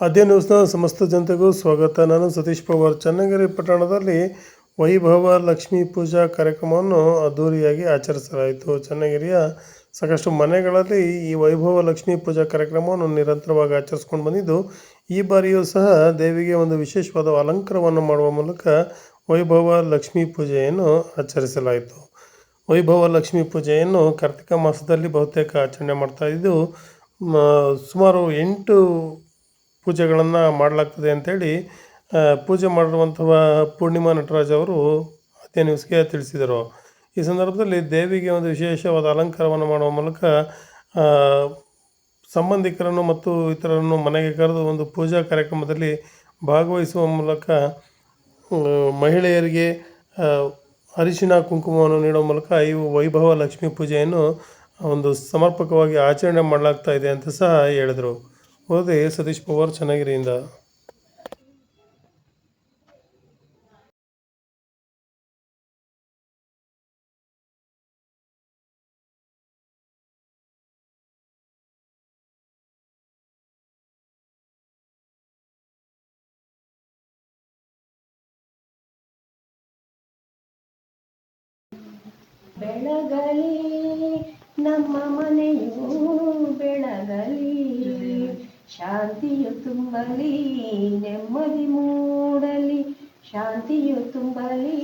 ಆದ್ಯ ನ್ಯೂಸ್ನ ಸಮಸ್ತ ಜನತೆಗೂ ಸ್ವಾಗತ. ನಾನು ಸತೀಶ್ ಪವಾರ್. ಚನ್ನಗಿರಿ ಪಟ್ಟಣದಲ್ಲಿ ವೈಭವ ಲಕ್ಷ್ಮೀ ಪೂಜಾ ಕಾರ್ಯಕ್ರಮವನ್ನು ಅದ್ದೂರಿಯಾಗಿ ಆಚರಿಸಲಾಯಿತು. ಚನ್ನಗಿರಿಯ ಸಾಕಷ್ಟು ಮನೆಗಳಲ್ಲಿ ಈ ವೈಭವ ಲಕ್ಷ್ಮೀ ಪೂಜಾ ಕಾರ್ಯಕ್ರಮವನ್ನು ನಿರಂತರವಾಗಿ ಆಚರಿಸ್ಕೊಂಡು ಬಂದಿದ್ದು, ಈ ಬಾರಿಯೂ ಸಹ ದೇವಿಗೆ ಒಂದು ವಿಶೇಷವಾದ ಅಲಂಕಾರವನ್ನು ಮಾಡುವ ಮೂಲಕ ವೈಭವ ಲಕ್ಷ್ಮೀ ಪೂಜೆಯನ್ನು ಆಚರಿಸಲಾಯಿತು. ವೈಭವ ಲಕ್ಷ್ಮೀ ಪೂಜೆಯನ್ನು ಕಾರ್ತಿಕ ಮಾಸದಲ್ಲಿ ಬಹುತೇಕ ಆಚರಣೆ ಮಾಡ್ತಾ ಇದ್ದು, ಸುಮಾರು 8 ಪೂಜೆಗಳನ್ನು ಮಾಡಲಾಗ್ತದೆ ಅಂಥೇಳಿ ಪೂಜೆ ಮಾಡಿರುವಂತಹ ಪೂರ್ಣಿಮಾ ನಟರಾಜ್ ಅವರು ಆದ್ಯ ನ್ಯೂಸ್ಗೆ ತಿಳಿಸಿದರು. ಈ ಸಂದರ್ಭದಲ್ಲಿ ದೇವಿಗೆ ಒಂದು ವಿಶೇಷವಾದ ಅಲಂಕಾರವನ್ನು ಮಾಡುವ ಮೂಲಕ ಸಂಬಂಧಿಕರನ್ನು ಮತ್ತು ಇತರರನ್ನು ಮನೆಗೆ ಕರೆದು ಒಂದು ಪೂಜಾ ಕಾರ್ಯಕ್ರಮದಲ್ಲಿ ಭಾಗವಹಿಸುವ ಮೂಲಕ ಮಹಿಳೆಯರಿಗೆ ಅರಿಶಿನ ಕುಂಕುಮವನ್ನು ನೀಡುವ ಮೂಲಕ ಈ ವೈಭವ ಲಕ್ಷ್ಮೀ ಪೂಜೆಯನ್ನು ಒಂದು ಸಮರ್ಪಕವಾಗಿ ಆಚರಣೆ ಮಾಡಲಾಗ್ತಾ ಇದೆ ಅಂತ ಸಹ ಹೇಳಿದರು. ಓದಿ ಸತೀಶ್ ಪವಾರ್, ಚನ್ನಗಿರಿಯಿಂದ. ಬೆಳಗಲಿ ನಮ್ಮ ಮನೆಯು ಬೆಳಗಲಿ, ಶಾಂತಿಯು ತುಂಬಲಿ ನೆಮ್ಮದಿ ಮೂಡಲಿ, ಶಾಂತಿಯು ತುಂಬಲಿ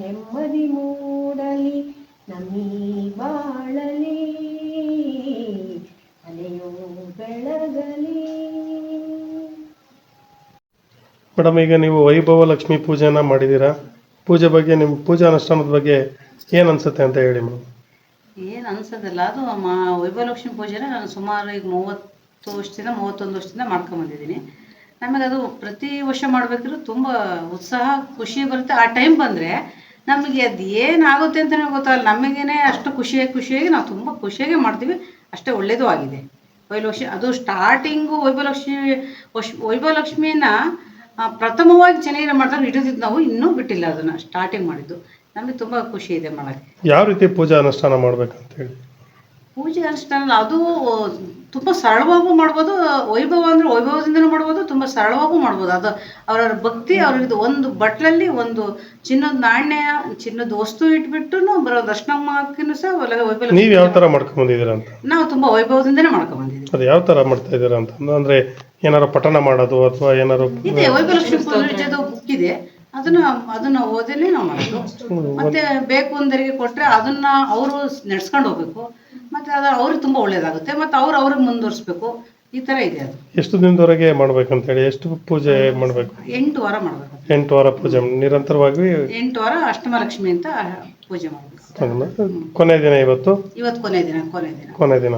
ನೆಮ್ಮದಿ ಮೂಡಲಿ, ನಮ್ಮೀ ಬಾಳಲಿ ಮನೆಯು ಬೆಳಗಲಿ. ಮೇಡಮ್, ಈಗ ನೀವು ವೈಭವ ಲಕ್ಷ್ಮೀ ಪೂಜೆನ ಮಾಡಿದ್ದೀರಾ. ಪೂಜೆ ಬಗ್ಗೆ, ನಿಮ್ಮ ಪೂಜಾ ಅನುಷ್ಠಾನದ ಬಗ್ಗೆ ಏನು ಅನ್ಸುತ್ತೆ ಅಂತ ಹೇಳಿ ಮೇಡಮ್. ಏನು ಅನ್ಸೋದಿಲ್ಲ, ಅದು ವೈಭವ ಲಕ್ಷ್ಮಿ ಪೂಜೆನ ನಾನು ಸುಮಾರು ಈಗ 31 ವರ್ಷದಿಂದ ಮಾಡ್ಕೊಂಬಂದಿದ್ದೀನಿ. ನಮಗೆ ಅದು ಪ್ರತಿ ವರ್ಷ ಮಾಡಬೇಕಾದ್ರೂ ತುಂಬ ಉತ್ಸಾಹ, ಖುಷಿ ಬರುತ್ತೆ. ಆ ಟೈಮ್ ಬಂದರೆ ನಮಗೆ ಅದು ಏನಾಗುತ್ತೆ ಅಂತಲೇ ಗೊತ್ತಾಗಲ್ಲ. ನಮಗೇನೆ ಅಷ್ಟು ಖುಷಿಯಾಗಿ ನಾವು ತುಂಬ ಖುಷಿಯಾಗಿ ಮಾಡ್ತೀವಿ. ಅಷ್ಟೇ ಒಳ್ಳೆಯದು ಆಗಿದೆ ವೈಭವಲಕ್ಷ್ಮಿ. ಅದು ಸ್ಟಾರ್ಟಿಂಗು ವೈಭವಲಕ್ಷ್ಮಿನ ಪ್ರಥಮವಾಗಿ ಚೆನ್ನಾಗಿ ಮಾಡಿದಾಗ ಹಿಡಿದಿದ್ದು ನಾವು, ಇನ್ನೂ ಬಿಟ್ಟಿಲ್ಲ ಅದನ್ನು. ಸ್ಟಾರ್ಟಿಂಗ್ ಮಾಡಿದ್ದು ನಮಗೆ ತುಂಬ ಖುಷಿ ಇದೆ ಮಾಡೋಕ್ಕೆ. ಯಾವ ರೀತಿ ಪೂಜಾ ಅನುಷ್ಠಾನ ಮಾಡ್ಬೇಕಂತ ಹೇಳಿ? ಪೂಜೆ ಅನುಷ್ಠಾನ ಅದು ತುಂಬ ಸರಳವಾಗೂ ಮಾಡ್ಬೋದು. ವೈಭವ ಅಂದರೆ ವೈಭವದಿಂದನೂ ಮಾಡ್ಬೋದು, ತುಂಬ ಸರಳವಾಗೂ ಮಾಡ್ಬೋದು. ಅದು ಅವರವ್ರ ಭಕ್ತಿ, ಅವ್ರದ್ದು ಒಂದು ಬಟ್ಲಲ್ಲಿ ಒಂದು ಚಿನ್ನದ ನಾಣ್ಯ, ಚಿನ್ನದ ವಸ್ತು ಇಟ್ಬಿಟ್ಟು ಬರೋ ದರ್ಶನಕ್ಕೂ ಸಹ ವೈಭವ. ನೀವು ಯಾವ ಥರ ಮಾಡ್ಕೊಂಬಂದಿದ್ದೀರಾ ಅಂತ? ನಾವು ತುಂಬ ವೈಭವದಿಂದನೇ ಮಾಡ್ಕೊಂಬಂದಿದ್ದೀವಿ. ಅದು ಯಾವ ಥರ ಮಾಡ್ತಾ ಇದ್ದೀರಾ ಅಂತ ಅಂದರೆ ಏನಾರು ಪಠಣ ಮಾಡೋದು ಅಥವಾ ಏನಾರು ಇದೆ? ವೈಭವಲಕ್ಷ್ಮಿ ಪೂಜೆದು ಬುಕ್ ಇದೆ, ಅದನ್ನ ಓದಿನೇ ನಾವು ಮಾಡೋದು. ಮತ್ತೆ ಬೇಕು ಅಂದರಿಗೆ ಕೊಟ್ಟರೆ ಅದನ್ನ ಅವರು ನಡೆಸ್ಕೊಂಡು ಹೋಗ್ಬೇಕು. ಮತ್ತೆ ಅದು ಅವ್ರಿಗೆ ತುಂಬ ಒಳ್ಳೇದಾಗುತ್ತೆ. ಮತ್ತೆ ಅವ್ರಿಗೆ ಮುಂದುವರಿಸ್ಬೇಕು. ಈ ಥರ ಇದೆ. ಅದು ಎಷ್ಟು ದಿನದವರೆಗೆ ಮಾಡ್ಬೇಕಂತ ಹೇಳಿ? ಎಷ್ಟು ಪೂಜೆ ಮಾಡಬೇಕು? 8 ವಾರ ಮಾಡಬೇಕು. 8 ವಾರ ಪೂಜೆ ನಿರಂತರವಾಗಿ 8 ವಾರ ಅಷ್ಟಮಲಕ್ಷ್ಮಿ ಅಂತ ಪೂಜೆ ಮಾಡಬೇಕು. ಕೊನೆ ದಿನ ಇವತ್ತು ಕೊನೆ ದಿನ. ಕೊನೆ ದಿನ.